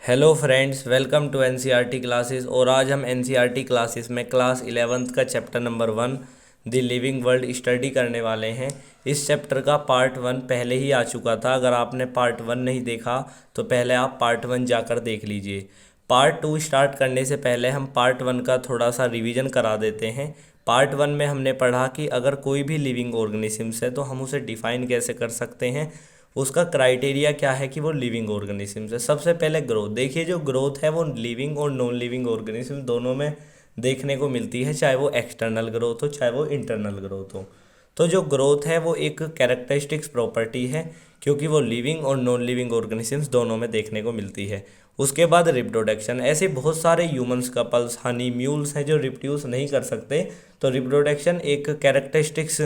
Hello friends, welcome to NCERT classes. और आज हम एनसीईआरटी क्लासेस में क्लास 11th का chapter number 1 the living world study करने वाले हैं। इस चैप्टर का पार्ट 1 पहले ही आ चुका था। अगर आपने पार्ट 1 नहीं देखा तो पहले आप पार्ट 1 जाकर देख लीजिए। पार्ट 2 स्टार्ट करने से पहले हम पार्ट 1 का थोड़ा सा रिवीजन करा देते हैं। पार्ट 1 में हमने पढ़ा कि अगर कोई भी लिविंग ऑर्गेनिजम्स है तो हम उसे डिफ़ाइन कैसे कर सकते हैं, उसका क्राइटेरिया क्या है कि वो लिविंग ऑर्गेनिजम्स है। सबसे पहले ग्रोथ देखिए। जो ग्रोथ है वो लिविंग और नॉन लिविंग ऑर्गेनिज्म दोनों में देखने को मिलती है, चाहे वो एक्सटर्नल ग्रोथ हो चाहे वो इंटरनल ग्रोथ हो। तो जो ग्रोथ है वो एक कैरेक्टरिस्टिक्स प्रॉपर्टी है, क्योंकि वो लिविंग और नॉन लिविंग ऑर्गेनिजम्स दोनों में देखने को मिलती है। उसके बाद रिप्रोडक्शन। ऐसे बहुत सारे ह्यूमंस कपल्स, हनी म्यूल्स हैं जो रिप्रोड्यूस नहीं कर सकते, तो रिप्रोडक्शन एक कैरेक्टरिस्टिक्स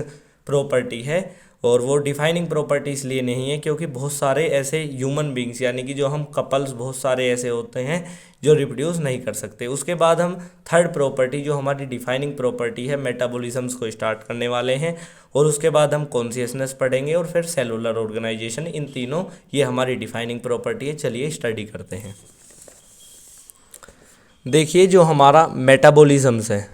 प्रॉपर्टी है। और वो डिफाइनिंग प्रॉपर्टी इसलिए नहीं है क्योंकि बहुत सारे ऐसे ह्यूमन बींग्स, यानी कि जो हम कपल्स, बहुत सारे ऐसे होते हैं जो रिप्रोड्यूस नहीं कर सकते। उसके बाद हम थर्ड प्रॉपर्टी, जो हमारी डिफाइनिंग प्रॉपर्टी है, मेटाबॉलिज्म्स को स्टार्ट करने वाले हैं। और उसके बाद हम कॉन्शियसनेस पढ़ेंगे और फिर सेलुलर ऑर्गेनाइजेशन। इन तीनों ये हमारी डिफाइनिंग प्रॉपर्टी है। चलिए स्टडी करते हैं। देखिए, जो हमारा मेटाबॉलिज्म्स है,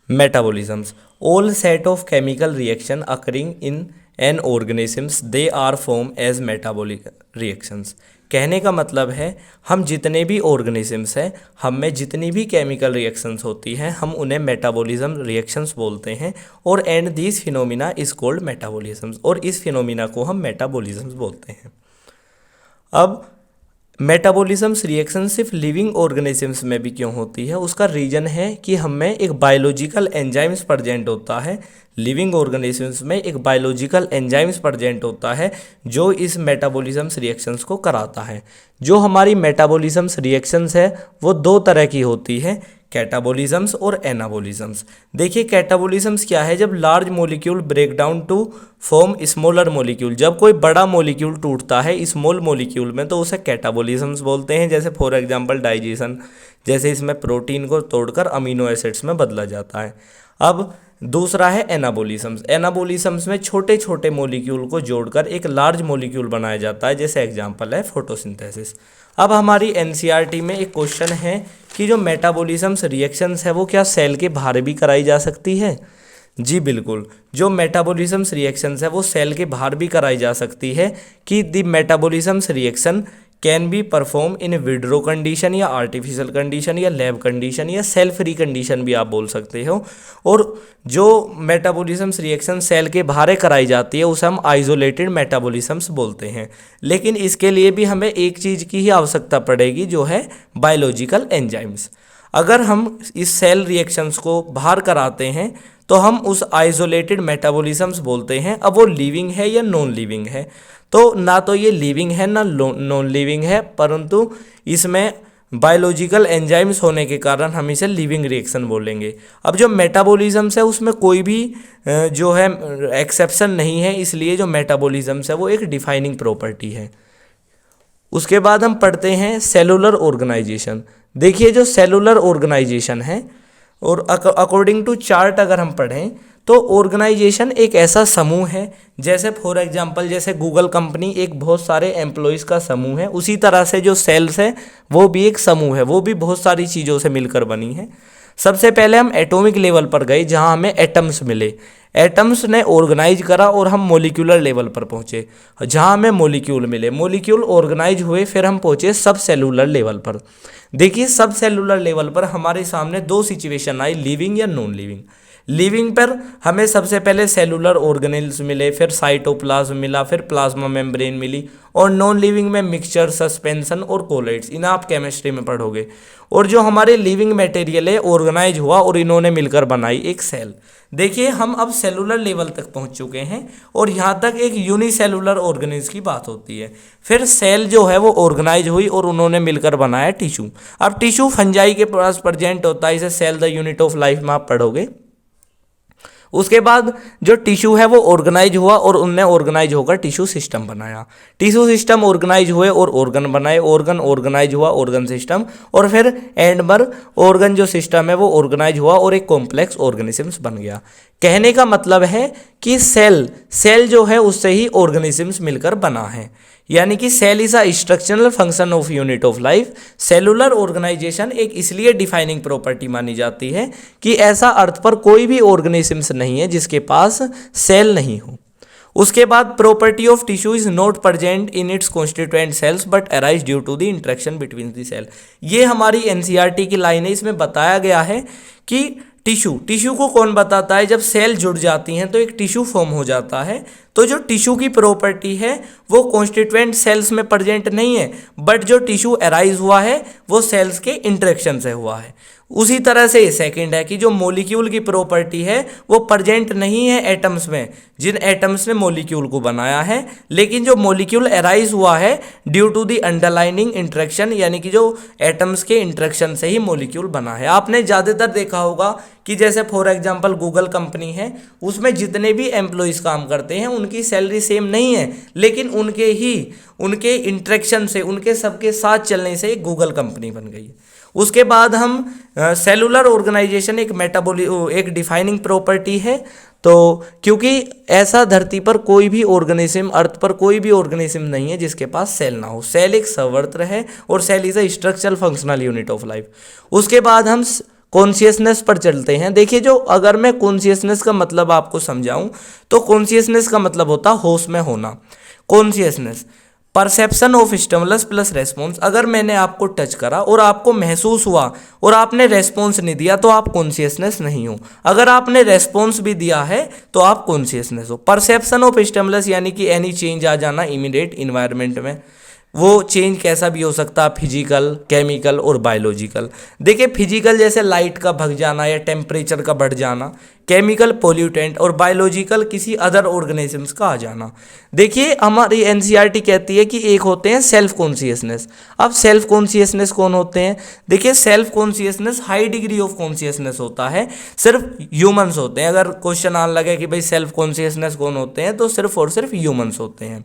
metabolisms all set of chemical reaction occurring in an organisms they are formed as metabolic reactions। कहने का मतलब है, हम जितने भी ऑर्गेनिजम्स हैं, हम में जितनी भी केमिकल रिएक्शंस होती हैं, हम उन्हें मेटाबॉलिज्म रिएक्शंस बोलते हैं। और and this phenomena is called metabolisms, और इस फिनोमिना को हम मेटाबॉलिज्म्स बोलते हैं। अब मेटाबॉलिज्म्स रिएक्शन सिर्फ लिविंग ऑर्गेनिजम्स में भी क्यों होती है, उसका रीज़न है कि हम में एक बायोलॉजिकल एंजाइम्स प्रेजेंट होता है। लिविंग ऑर्गेनिजम्स में एक बायोलॉजिकल एंजाइम्स प्रेजेंट होता है जो इस मेटाबॉलिज्म्स रिएक्शंस को कराता है। जो हमारी मेटाबॉलिज्म्स रिएक्शंस है वो दो तरह की होती है, कैटाबॉलिज्म्स और एनाबॉलिज्म्स। देखिए, कैटाबॉलिज्म्स क्या है? जब large molecule break down to form smaller molecule, जब कोई बड़ा मॉलिक्यूल टूटता है स्मॉल मॉलिक्यूल में तो उसे कैटाबॉलिज्म्स बोलते हैं। जैसे फॉर एग्जांपल डाइजेशन, जैसे इसमें प्रोटीन को तोड़कर अमीनो एसिड्स में बदला जाता है। अब दूसरा है एनाबॉलिज्म्स। एनाबॉलिज्म्स में छोटे छोटे मॉलिक्यूल को जोड़कर एक लार्ज मॉलिक्यूल बनाया जाता है, जैसे एग्जांपल है फोटोसिंथेसिस। अब हमारी एनसीईआरटी में एक क्वेश्चन है कि जो मेटाबॉलिज्म्स रिएक्शंस है वो क्या सेल के बाहर भी कराई जा सकती है? जी बिल्कुल, जो मेटाबॉलिज्म्स रिएक्शंस है वो सेल के बाहर भी कराई जा सकती है। कि the metabolisms reaction can be perform in vitro condition, या आर्टिफिशियल कंडीशन, या लैब कंडीशन, या सेल फ्री कंडीशन भी आप बोल सकते हो। और जो मेटाबॉलिज्म्स रिएक्शन सेल के बाहर कराई जाती है उसे हम आइसोलेटेड मेटाबॉलिज्म्स बोलते हैं। लेकिन इसके लिए भी हमें एक चीज़ की ही आवश्यकता पड़ेगी, जो है बायोलॉजिकल एंजाइम्स। अगर हम इस सेल रिएक्शंस को बाहर कराते हैं तो हम उस आइसोलेटेड मेटाबॉलिज्म्स बोलते हैं। अब वो लिविंग है या नॉन लिविंग है, तो ना तो ये लिविंग है ना नॉन लिविंग है, परंतु इसमें बायोलॉजिकल एंजाइम्स होने के कारण हम इसे लिविंग रिएक्शन बोलेंगे। अब जो मेटाबॉलिज्म्स है उसमें कोई भी जो है एक्सेप्शन नहीं है, इसलिए जो मेटाबॉलिज्म्स है वो एक डिफाइनिंग प्रॉपर्टी है। उसके बाद हम पढ़ते हैं सेलुलर ऑर्गेनाइजेशन। देखिए, जो सेलुलर ऑर्गेनाइजेशन है, और अकॉर्डिंग टू चार्ट अगर हम पढ़ें तो ऑर्गेनाइजेशन एक ऐसा समूह है, जैसे फॉर एग्जांपल जैसे गूगल कंपनी एक बहुत सारे एम्प्लॉयज़ का समूह है, उसी तरह से जो सेल्स है वो भी एक समूह है, वो भी बहुत सारी चीज़ों से मिलकर बनी है। सबसे पहले हम एटॉमिक लेवल पर गए जहां हमें एटम्स मिले, एटम्स ने ऑर्गेनाइज करा और हम मोलिकुलर लेवल पर पहुंचे जहां हमें मोलिक्यूल मिले, मोलिक्यूल ऑर्गेनाइज हुए, फिर हम पहुंचे सब सेलुलर लेवल पर। देखिए, सब सेलुलर लेवल पर हमारे सामने दो सिचुएशन आई, लिविंग या नॉन लिविंग। लिविंग पर हमें सबसे पहले सेलुलर ऑर्गेनेल्स मिले, फिर साइटोप्लाज्म मिला, फिर प्लाज्मा मेम्ब्रेन मिली। और नॉन लिविंग में मिक्सचर, सस्पेंशन और कोलाइड्स, इन्हें आप केमिस्ट्री में पढ़ोगे। और जो हमारे लिविंग मटेरियल है ऑर्गेनाइज हुआ और इन्होंने मिलकर बनाई एक सेल। देखिए, हम अब सेलुलर लेवल तक पहुंच चुके हैं और यहाँ तक एक यूनिसेलुलर ऑर्गेनिज्म की बात होती है। फिर सेल जो है वो ऑर्गेनाइज हुई और उन्होंने मिलकर बनाया टिश्यू। अब टिश्यू फंजाई के पास प्रेजेंट होता है, इसे cell the unit of life में आप पढ़ोगे। उसके बाद जो टिश्यू है वो ऑर्गेनाइज हुआ और उनने ऑर्गेनाइज होकर टिश्यू सिस्टम बनाया। टिश्यू सिस्टम ऑर्गेनाइज हुए और ऑर्गन बनाए, ऑर्गन ऑर्गेनाइज हुआ, ऑर्गन सिस्टम, और फिर एंड पर ऑर्गन जो सिस्टम है वो ऑर्गेनाइज हुआ और एक कॉम्प्लेक्स ऑर्गेनिजम्स बन गया। कहने का मतलब है कि सेल जो है उससे ही ऑर्गेनिजम्स मिलकर बना है, यानी कि cell is a structural function of unit of life. Cellular organisation एक इसलिए डिफाइनिंग प्रॉपर्टी मानी जाती है कि ऐसा अर्थ पर कोई भी ऑर्गेनिजम्स नहीं है जिसके पास सेल नहीं हो। उसके बाद property of tissue is not present in its constituent cells but arise due to the interaction between the cell. ये हमारी एनसीईआरटी की लाइन है, इसमें बताया गया है कि टिश्यू को कौन बताता है, जब सेल जुड़ जाती हैं तो एक टिश्यू फॉर्म हो जाता है। तो जो टिश्यू की प्रॉपर्टी है वो कॉन्स्टिट्यूएंट सेल्स में प्रेजेंट नहीं है, बट जो टिश्यू अराइज हुआ है वो सेल्स के इंटरेक्शन से हुआ है। उसी तरह से सेकंड है कि जो मॉलिक्यूल की प्रॉपर्टी है वो प्रेजेंट नहीं है एटम्स में, जिन एटम्स ने मॉलिक्यूल को बनाया है, लेकिन जो मॉलिक्यूल अराइज हुआ है due to the underlining interaction, यानी कि जो एटम्स के इंटरेक्शन से ही मॉलिक्यूल बना है। आपने ज़्यादातर देखा होगा कि जैसे फॉर एग्जांपल गूगल कंपनी है, उसमें जितने भी एम्प्लॉयज़ काम करते हैं उनकी सैलरी सेम नहीं है, लेकिन उनके इंटरेक्शन से, उनके सबके साथ चलने से एक गूगल कंपनी बन गई है। उसके बाद हम सेलुलर ऑर्गेनाइजेशन एक डिफाइनिंग प्रॉपर्टी है। तो क्योंकि ऐसा धरती पर कोई भी ऑर्गेनिज्म, अर्थ पर कोई भी ऑर्गेनिज्म नहीं है जिसके पास सेल ना हो। सेल एक सर्वत्र है और cell is a structural functional unit of life. उसके बाद हम कॉन्शियसनेस पर चलते हैं। देखिए, जो अगर मैं कॉन्शियसनेस का मतलब आपको समझाऊं तो कॉन्शियसनेस का मतलब होता है होश में होना। Consciousness perception of stimulus plus response. अगर मैंने आपको टच करा और आपको महसूस हुआ और आपने रेस्पॉन्स नहीं दिया तो आप कॉन्शियसनेस नहीं हो। अगर आपने रेस्पॉन्स भी दिया है तो आप कॉन्शियसनेस हो। परसेप्शन ऑफ स्टिमुलस यानी कि एनी चेंज आ जाना इमीडिएट इन्वायरमेंट में। वो चेंज कैसा भी हो सकता है, फिजिकल, केमिकल और बायोलॉजिकल। देखिए, फिजिकल जैसे लाइट का भग जाना या टेम्परेचर का बढ़ जाना, केमिकल पोल्यूटेंट, और बायोलॉजिकल किसी अदर ऑर्गेनिजम्स का आ जाना। देखिए, हमारी एनसीईआरटी कहती है कि एक होते हैं सेल्फ कॉन्शियसनेस। अब सेल्फ कॉन्शियसनेस कौन होते हैं? देखिए, self consciousness high degree of consciousness होता है, सिर्फ ह्यूमंस होते हैं। अगर क्वेश्चन आने लगे कि भाई सेल्फ कॉन्शियसनेस कौन होते हैं, तो सिर्फ और सिर्फ ह्यूमंस होते हैं।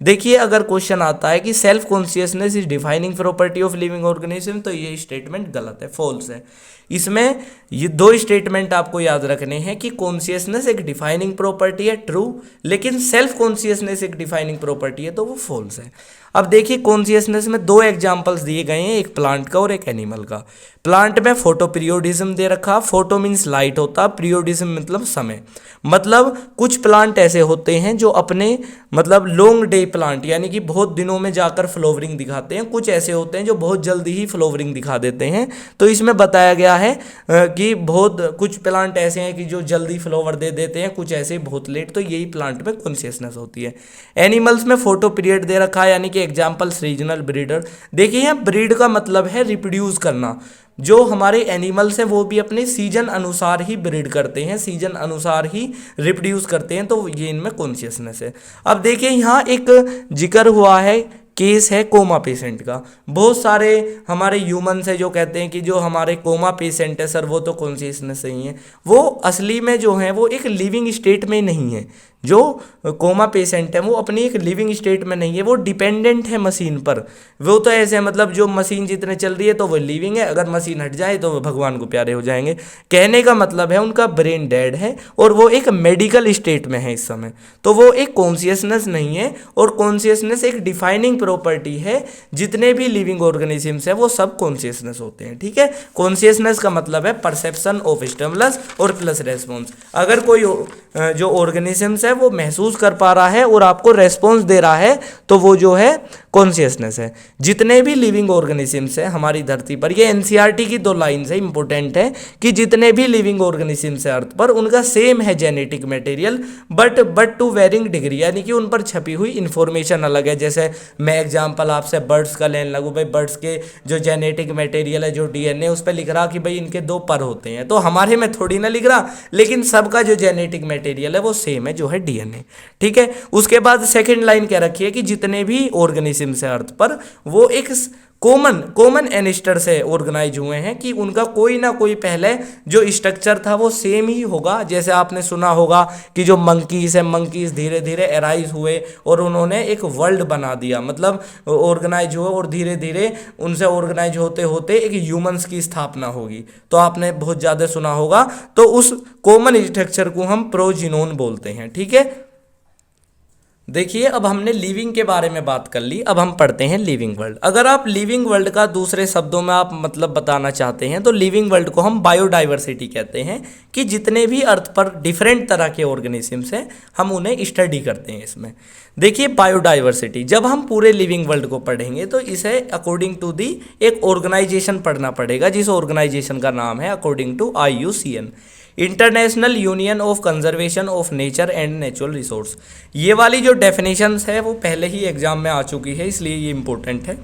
देखिए, अगर क्वेश्चन आता है कि self consciousness is defining property of living organism, तो ये स्टेटमेंट गलत है, फॉल्स है। इसमें ये दो स्टेटमेंट आपको याद रखने हैं कि कॉन्शियसनेस एक डिफाइनिंग प्रॉपर्टी है, ट्रू, लेकिन सेल्फ कॉन्शियसनेस एक डिफाइनिंग प्रॉपर्टी है, तो वो फॉल्स है। अब देखिए, कॉन्शियसनेस में दो एग्जांपल्स दिए गए हैं, एक प्लांट का और एक एनिमल का। प्लांट में फोटो पीरियोडिज्म दे रखा। फोटो मीन्स लाइट होता, पीरियोडिज्म मतलब समय। मतलब कुछ प्लांट ऐसे होते हैं जो अपने मतलब लॉन्ग डे प्लांट यानी कि बहुत दिनों में जाकर फ्लावरिंग दिखाते हैं, कुछ ऐसे होते हैं जो बहुत जल्दी ही फ्लावरिंग दिखा देते हैं। तो इसमें बताया गया है कि बहुत कुछ प्लांट ऐसे हैं कि जो जल्दी फ्लावर दे देते हैं, कुछ ऐसे बहुत लेट। तो यही प्लांट में कॉन्शियसनेस होती है। एनिमल्स में फोटो पीरियड दे रखा है, यानी कि एग्जाम्पल्स रीजनल ब्रीडर। देखिए, यहाँ ब्रीड का मतलब है रिप्रोड्यूस करना। जो हमारे एनिमल्स हैं वो भी अपने सीजन अनुसार ही ब्रीड करते हैं, सीजन अनुसार ही रिप्रोड्यूस करते हैं, तो ये इनमें कॉन्शियसनेस है। अब देखिए, यहाँ एक जिक्र हुआ है, केस है कोमा पेशेंट का। बहुत सारे हमारे ह्यूमंस है जो कहते हैं कि जो हमारे कोमा पेशेंट है सर वो तो कॉन्शियसनेस नहीं है। वो असली में जो है वो एक लिविंग स्टेट में नहीं है। जो कोमा पेशेंट है वो अपनी एक लिविंग स्टेट में नहीं है, वो डिपेंडेंट है मशीन पर। वो तो ऐसे मतलब जो मशीन जितने चल रही है तो वो लिविंग है, अगर मशीन हट जाए तो वो भगवान को प्यारे हो जाएंगे। कहने का मतलब है उनका ब्रेन डेड है और वो एक मेडिकल स्टेट में है इस समय, तो वो एक कॉन्शियसनेस नहीं है। और कॉन्शियसनेस एक डिफाइनिंग प्रॉपर्टी है। जितने भी लिविंग ऑर्गेनिजम्स है वो सब कॉन्शियसनेस होते हैं, ठीक है। कॉन्शियसनेस का मतलब है परसेप्शन ऑफ स्टिमुलस और प्लस रेस्पॉन्स। अगर कोई जो ऑर्गेनिजम्स है वो महसूस कर पा रहा है और आपको रेस्पॉन्स दे रहा है तो वो जो है कॉन्शियसनेस है। जितने भी लिविंग ऑर्गेनिजम्स हैं हमारी धरती पर, ये एनसीईआरटी की दो लाइन्स है, इंपॉर्टेंट है कि जितने भी लिविंग ऑर्गेनिजम्स है अर्थ पर उनका सेम है genetic material, but to varying degree, यानी कि उन पर छपी हुई इंफॉर्मेशन अलग है। जैसे मैं एग्जांपल आपसे बर्ड्स का लेने लगूँ, भाई बर्ड्स के जो जेनेटिक मटेरियल है, जो डीएनए, उस पर लिख रहा कि भाई इनके दो पर होते हैं, तो हमारे में थोड़ी ना लिख रहा, लेकिन सबका जो जेनेटिक मटेरियल है वो सेम है, जो है डीएनए, ठीक है। उसके बाद सेकंड लाइन कह रखी है कि जितने भी ऑर्गेनिजम्स है अर्थ पर वो एक कॉमन एनिस्टर से ऑर्गेनाइज हुए हैं कि उनका कोई ना कोई पहले जो स्ट्रक्चर था वो सेम ही होगा। जैसे आपने सुना होगा कि जो मंकीज है, मंकीज धीरे धीरे एराइज हुए और उन्होंने एक वर्ल्ड बना दिया, मतलब ऑर्गेनाइज हुए और धीरे धीरे उनसे ऑर्गेनाइज होते होते एक ह्यूमंस की स्थापना होगी। तो आपने बहुत ज़्यादा सुना होगा। तो उस कॉमन स्ट्रक्चर को हम प्रोजिनोन बोलते हैं। ठीक है, देखिए अब हमने लिविंग के बारे में बात कर ली, अब हम पढ़ते हैं लिविंग वर्ल्ड। अगर आप लिविंग वर्ल्ड का दूसरे शब्दों में आप मतलब बताना चाहते हैं तो लिविंग वर्ल्ड को हम बायोडाइवर्सिटी कहते हैं, कि जितने भी अर्थ पर डिफरेंट तरह के ऑर्गेनिजम्स हैं हम उन्हें स्टडी करते हैं इसमें। देखिए बायोडाइवर्सिटी, जब हम पूरे लिविंग वर्ल्ड को पढ़ेंगे तो इसे अकॉर्डिंग टू दी एक ऑर्गेनाइजेशन पढ़ना पड़ेगा, जिस ऑर्गेनाइजेशन का नाम है according to IUCN, International Union of Conservation of Nature and Natural Resource. ये वाली जो डेफिनेशंस है वो पहले ही एग्जाम में आ चुकी है, इसलिए ये इंपॉर्टेंट है।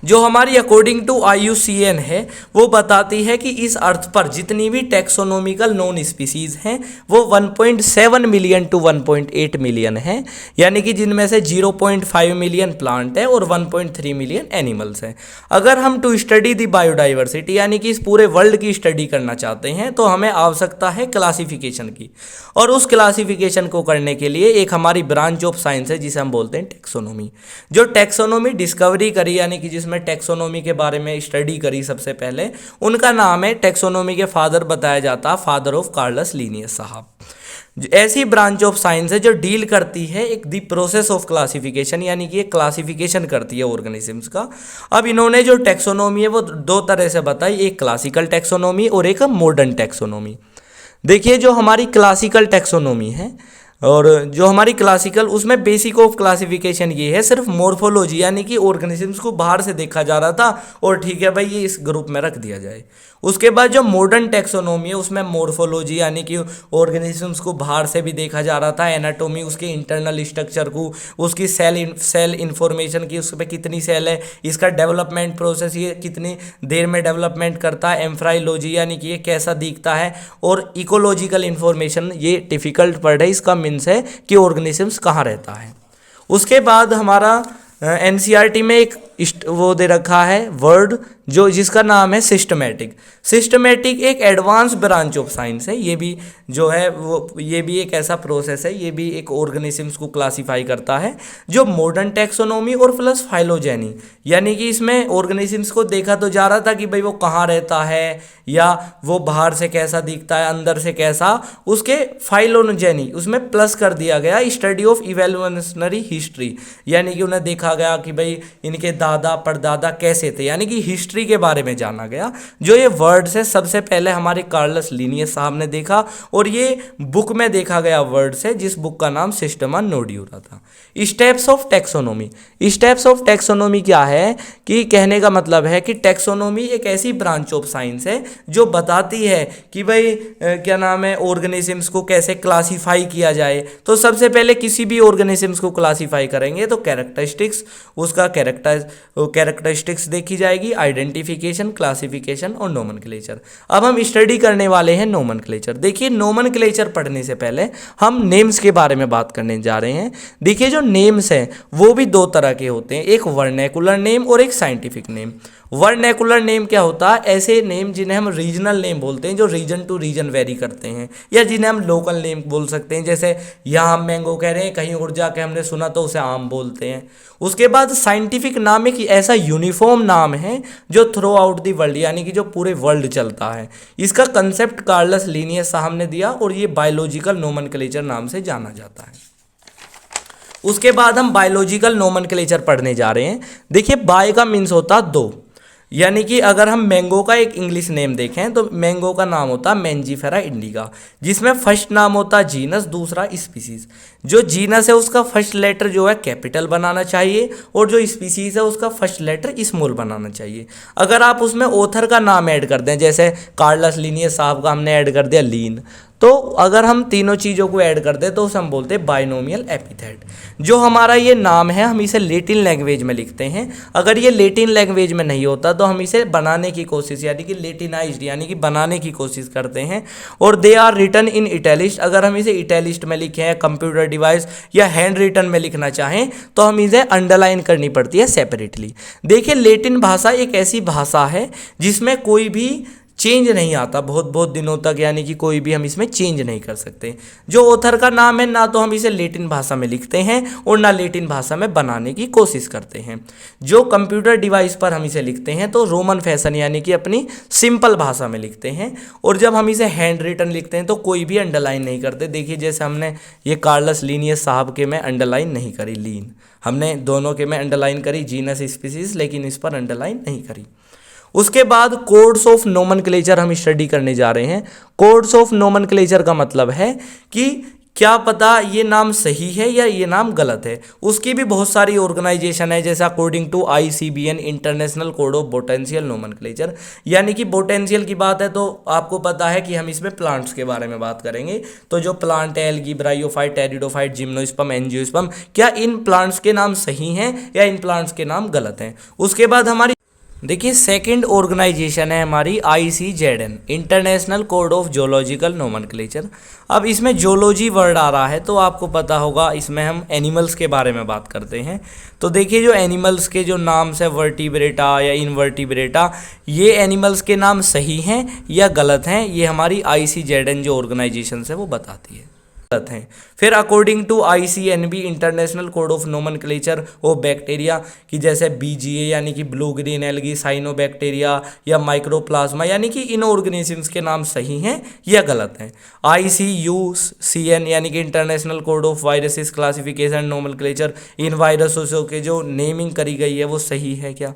जो हमारी अकॉर्डिंग टू IUCN है वो बताती है कि इस अर्थ पर जितनी भी टैक्सोनॉमिकल नॉन स्पीसीज हैं वो 1.7 मिलियन टू 1.8 मिलियन हैं, यानी कि जिनमें से 0.5 मिलियन प्लांट है और 1.3 मिलियन एनिमल्स हैं। अगर हम टू स्टडी दी बायोडाइवर्सिटी यानी कि इस पूरे वर्ल्ड की स्टडी करना चाहते हैं तो हमें आवश्यकता है क्लासिफिकेशन की, और उस क्लासिफिकेशन को करने के लिए एक हमारी ब्रांच ऑफ साइंस है जिसे हम बोलते हैं टैक्सोनॉमी। जो टैक्सोनॉमी डिस्कवरी करी यानी कि जिसमें टैक्सोनॉमी के बारे में स्टडी करी सबसे पहले, उनका नाम है, टैक्सोनॉमी के फादर बताया जाता, फादर ऑफ कार्लस लिनियस साहब। ऐसी ब्रांच ऑफ साइंस है जो डील करती है एक दी प्रोसेस ऑफ क्लासिफिकेशन, यानी कि एक क्लासिफिकेशन करती है ऑर्गेनिजम्स का। अब इन्होंने जो टैक्सोनॉमी है वो दो तरह से बताई, एक क्लासिकल टैक्सोनॉमी और एक मॉडर्न टैक्सोनॉमी। देखिए जो हमारी क्लासिकल टैक्सोनॉमी है और जो हमारी क्लासिकल, उसमें बेसिक ऑफ क्लासिफिकेशन ये है, सिर्फ मॉर्फोलॉजी यानी कि ऑर्गेनिजम्स को बाहर से देखा जा रहा था और ठीक है भाई ये इस ग्रुप में रख दिया जाए। उसके बाद जो मॉडर्न टैक्सोनॉमी है उसमें मॉर्फोलॉजी यानी कि ऑर्गेनिजम्स को बाहर से भी देखा जा रहा था, एनाटॉमी, उसके इंटरनल स्ट्रक्चर को, उसकी सेल इंफॉर्मेशन की, उस पर कितनी सेल है, इसका डेवलपमेंट प्रोसेस ये कितनी देर में डेवलपमेंट करता है, एम्फ्राइलॉजी यानी कि ये कैसा दिखता है, और इकोलॉजिकल इंफॉर्मेशन, ये डिफिकल्ट वर्ड है, इसका मीन्स है कि ऑर्गेनिजम्स कहाँ रहता है। उसके बाद हमारा NCERT में एक वो दे रखा है वर्ड जो जिसका नाम है सिस्टमेटिक। सिस्टमेटिक एक एडवांस ब्रांच ऑफ साइंस है, ये भी जो है वो ये भी एक ऐसा प्रोसेस है, ये भी एक ऑर्गेनिजम्स को क्लासिफाई करता है। जो मॉडर्न टैक्सोनॉमी और प्लस फाइलोजेनी, यानी कि इसमें ऑर्गेनिजम्स को देखा तो जा रहा था कि भाई वो कहाँ रहता है या वो बाहर से कैसा दिखता है, अंदर से कैसा, उसके फाइलोजेनी उसमें प्लस कर दिया गया स्टडी ऑफ इवोल्यूशनरी हिस्ट्री, यानी कि उन्हें देखा गया कि भाई इनके दादा परदादा कैसे थे, यानी कि हिस्ट्री के बारे में जाना गया। जो ये वर्ड्स है सबसे पहले हमारे कार्लस लिनियस साहब ने देखा और ये बुक में देखा गया वर्ड्स है, जिस बुक का नाम सिस्टमा नोड्यूरा था। Steps of taxonomy, steps of taxonomy क्या है कि कहने का मतलब है कि टैक्सोनॉमी एक ऐसी ब्रांच ऑफ साइंस है जो बताती है कि भाई क्या नाम है ऑर्गेनिजम्स को कैसे क्लासीफाई किया जाए। तो सबसे पहले किसी भी ऑर्गेनिजम्स को क्लासीफाई करेंगे तो कैरेक्टरिस्टिक्स, उसका कैरेक्टरिस्टिक्स देखी जाएगी, आइडेंटिफिकेशन, क्लासिफिकेशन और नोमेनक्लेचर। अब हम स्टडी करने वाले हैं नोमेनक्लेचर। देखिए नोमेनक्लेचर पढ़ने से पहले हम नेम्स के बारे में बात करने जा रहे हैं। देखिए जो नेम्स हैं वो भी दो तरह के होते हैं, एक वर्नैकुलर नेम और एक साइंटिफिक नेम। वर्नैकुलर नेम क्या होता है, ऐसे नेम जिन्हें हम रीजनल नेम बोलते हैं, जो रीजन टू रीजन वेरी करते हैं, या जिन्हें हम लोकल नेम बोल सकते हैं। जैसे यहाँ हम मैंगो कह रहे हैं, कहीं और जाके हमने सुना तो उसे आम बोलते हैं। उसके बाद साइंटिफिक नाम एक ऐसा यूनिफॉर्म नाम है जो थ्रू आउट दी वर्ल्ड, यानी कि जो पूरे वर्ल्ड चलता है। इसका कंसेप्ट कार्लस लिनियस साहब ने दिया और ये बायोलॉजिकल नोमेनक्लेचर नाम से जाना जाता है। उसके बाद हम बायोलॉजिकल नोमेनक्लेचर पढ़ने जा रहे हैं। देखिए बाय का मीन्स होता है दो, यानी कि अगर हम मैंगो का एक इंग्लिश नेम देखें तो मैंगो का नाम होता है मैंजीफेरा इंडिका, जिसमें फर्स्ट नाम होता है जीनस, दूसरा स्पीसीज। जो जीनस है उसका फर्स्ट लेटर जो है कैपिटल बनाना चाहिए और जो स्पीसीज है उसका फर्स्ट लेटर स्मॉल बनाना चाहिए। अगर आप उसमें ऑथर का नाम ऐड कर दें, जैसे कार्लस लिनियस साहब का हमने ऐड कर दिया लीन, तो अगर हम तीनों चीज़ों को ऐड कर दें तो उसे हम बोलते हैं बाइनोमियल एपिथेट। जो हमारा ये नाम है हम इसे लैटिन लैंग्वेज में लिखते हैं। अगर ये लैटिन लैंग्वेज में नहीं होता तो हम इसे बनाने की कोशिश यानी कि लैटिनाइज्ड यानी कि बनाने की कोशिश करते हैं। और दे आर रिटन इन इटैलिस्ट, अगर हम इसे इटैलिस्ट में लिखें या कंप्यूटर डिवाइस या हैंड रिटन में लिखना चाहें तो हम इसे अंडरलाइन करनी पड़ती है सेपरेटली। देखिए लैटिन भाषा एक ऐसी भाषा है जिसमें कोई भी चेंज नहीं आता बहुत बहुत दिनों तक, यानी कि कोई भी हम इसमें चेंज नहीं कर सकते। जो ऑथर का नाम है ना तो हम इसे लैटिन भाषा में लिखते हैं और ना लैटिन भाषा में बनाने की कोशिश करते हैं। जो कंप्यूटर डिवाइस पर हम इसे लिखते हैं तो रोमन फैशन यानी कि अपनी सिंपल भाषा में लिखते हैं। और जब हम इसे हैंड रिटन लिखते हैं तो कोई भी अंडरलाइन नहीं करते। देखिए जैसे हमने ये कार्लस लिनियस साहब के में अंडरलाइन नहीं करी, लीन हमने दोनों के में अंडरलाइन करी, जीनस स्पीसीज, लेकिन इस पर अंडरलाइन नहीं करी। उसके बाद कोड्स ऑफ नोमेनक्लेचर हम स्टडी करने जा रहे हैं। कोड्स ऑफ नोमेनक्लेचर का मतलब है कि क्या पता ये नाम सही है या ये नाम गलत है। उसकी भी बहुत सारी ऑर्गेनाइजेशन है, जैसे according to ICBN International code of Botanical Nomenclature, यानी कि बोटेंशियल की बात है तो आपको पता है कि हम इसमें प्लांट्स के बारे में बात करेंगे। तो जो प्लांट है algae, bryophyte, pteridophyte, gymnosperm, angiosperm, क्या इन प्लांट्स के नाम सही हैं या इन प्लांट्स के नाम गलत हैं। उसके बाद हमारी देखिए सेकंड ऑर्गेनाइजेशन है हमारी ICZN international code of zoological nomenclature. अब इसमें जोलॉजी वर्ड आ रहा है तो आपको पता होगा इसमें हम एनिमल्स के बारे में बात करते हैं। तो देखिए जो एनिमल्स के जो नाम्स है वर्टिब्रेटा या इनवर्टिब्रेटा, ये एनिमल्स के नाम सही हैं या गलत हैं, ये हमारी ICZN जो ऑर्गेनाइजेशन है वो बताती है हैं। फिर according to ICNB International code of Nomenclature of Bacteria की जैसे BGA यानी कि ब्लू ग्रीन एल्गी, साइनोबैक्टीरिया या माइक्रोप्लाज्मा, यानी कि इन ऑर्गेनिजम्स के नाम सही हैं या गलत हैं। ICUCN यानी कि international code of viruses classification nomenclature, इन वायरसों के जो नेमिंग करी गई है वो सही है क्या।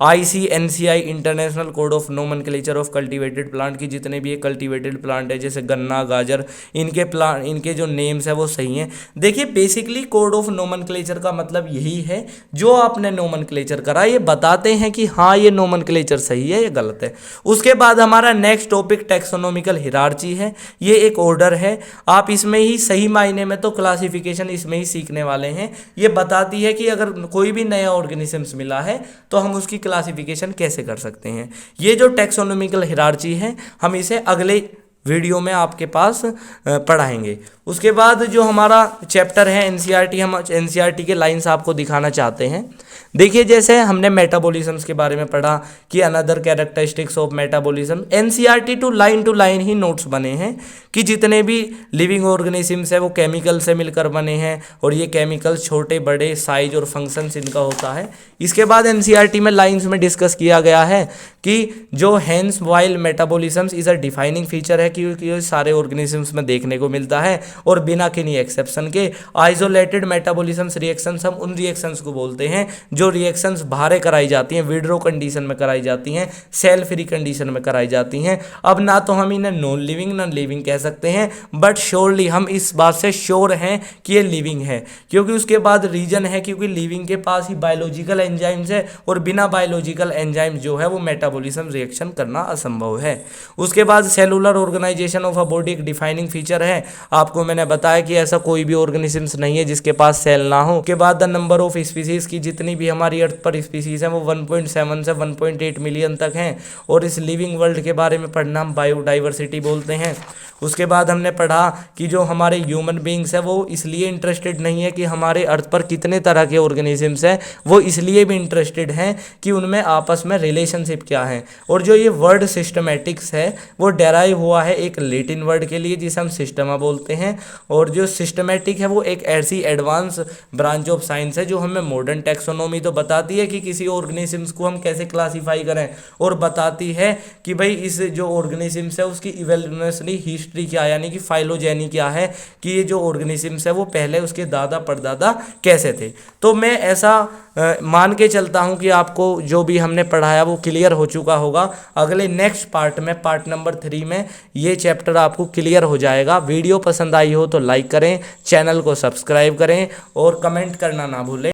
ICNCI international code of Nomenclature of cultivated plant की जितने भी ये कल्टीवेटेड प्लांट है जैसे गन्ना, गाजर, इनके जो नेम्स है वो सही हैं। देखिए बेसिकली कोड ऑफ नोमेनक्लेचर का मतलब यही है, जो आपने नोमेनक्लेचर करा ये बताते हैं कि हाँ ये नोमेनक्लेचर सही है या गलत है। उसके बाद हमारा नेक्स्ट टॉपिक टैक्सोनॉमिकल हिरार्ची है। ये एक ऑर्डर है, आप इसमें ही सही मायने में तो क्लासिफिकेशन इसमें ही सीखने वाले हैं। ये बताती है कि अगर कोई भी नया ऑर्गेनिजम्स मिला है तो हम उसकी क्लासिफिकेशन कैसे कर सकते हैं। ये जो टैक्सोनॉमिकल हिरार्ची है हम इसे अगले वीडियो में आपके पास पढ़ाएंगे। उसके बाद जो हमारा चैप्टर है NCERT, हम NCERT के लाइंस आपको दिखाना चाहते हैं। देखिए जैसे हमने मेटाबॉलिज्म्स के बारे में पढ़ा कि another characteristics of metabolism, NCERT two line ही नोट्स बने हैं कि जितने भी लिविंग ऑर्गेनिजम्स है वो केमिकल से मिलकर बने हैं और ये केमिकल छोटे बड़े साइज और फंक्शंस इनका होता है। इसके बाद NCERT में लाइंस में डिस्कस किया गया है कि जो hence while metabolisms is a defining feature है क्योंकि ये सारे ऑर्गेनिजम्स में देखने को मिलता है और बिना किन्हीं एक्सेप्शन के। आइसोलेटेड मेटाबॉलिज्म्स रिएक्शंस, हम उन रिएक्शंस को बोलते हैं जो रिएक्शंस बाहर कराई जाती हैं, विड्रो कंडीशन में कराई जाती हैं, सेल फ्री कंडीशन में कराई जाती हैं। अब ना तो हम इन्हें नॉन लिविंग नॉन लिविंग कह सकते हैं, बट श्योरली हम इस बात से श्योर हैं कि ये लिविंग है, क्योंकि उसके बाद रीजन है क्योंकि लिविंग के पास ही बायोलॉजिकल एंजाइम्स है और बिना बायोलॉजिकल एंजाइम्स जो है वो मेटाबॉलिज्म रिएक्शन करना असंभव है। उसके बाद cellular organisation of a body एक डिफाइनिंग फीचर है। आपको मैंने बताया कि ऐसा कोई भी ऑर्गेनिजम्स नहीं है जिसके पास सेल ना हो। उसके बाद द नंबर ऑफ स्पीसीज की जितनी भी हमारी अर्थ पर स्पीसीज हैं वो 1.7 से 1.8 मिलियन तक हैं और इस लिविंग वर्ल्ड के बारे में पढ़ना हम बायोडाइवर्सिटी बोलते हैं। उसके बाद हमने पढ़ा कि जो हमारे ह्यूमन बींग्स है वो इसलिए इंटरेस्टेड नहीं है कि हमारे अर्थ पर कितने तरह के ऑर्गेनिजम्स हैं, वो इसलिए भी इंटरेस्टेड हैं कि उनमें आपस में रिलेशनशिप क्या है। और जो ये वर्ड सिस्टमेटिक्स है वो डेराइव हुआ है एक लैटिन वर्ड के लिए जिसे हम सिस्टमा बोलते हैं। और जो सिस्टमेटिक है वो एक ऐसी एडवांस ब्रांच ऑफ साइंस है जो हमें मॉडर्न टैक्सोनॉमी तो बताती है कि किसी ऑर्गेनिजम्स को हम कैसे क्लासीफाई करें, और बताती है कि भाई इस जो ऑर्गेनिजम्स है उसकी इवोल्यूशनरी हिस्ट्री क्या है, यानी कि फाइलोजेनी क्या है, कि ये जो ऑर्गेनिजम्स है वो पहले उसके दादा परदादा कैसे थे। तो मैं ऐसा मान के चलता हूँ कि आपको जो भी हमने पढ़ाया वो क्लियर हो चुका होगा। अगले नेक्स्ट पार्ट में, पार्ट नंबर 3 में ये चैप्टर आपको क्लियर हो जाएगा। वीडियो पसंद आई हो तो लाइक करें, चैनल को सब्सक्राइब करें और कमेंट करना ना भूलें।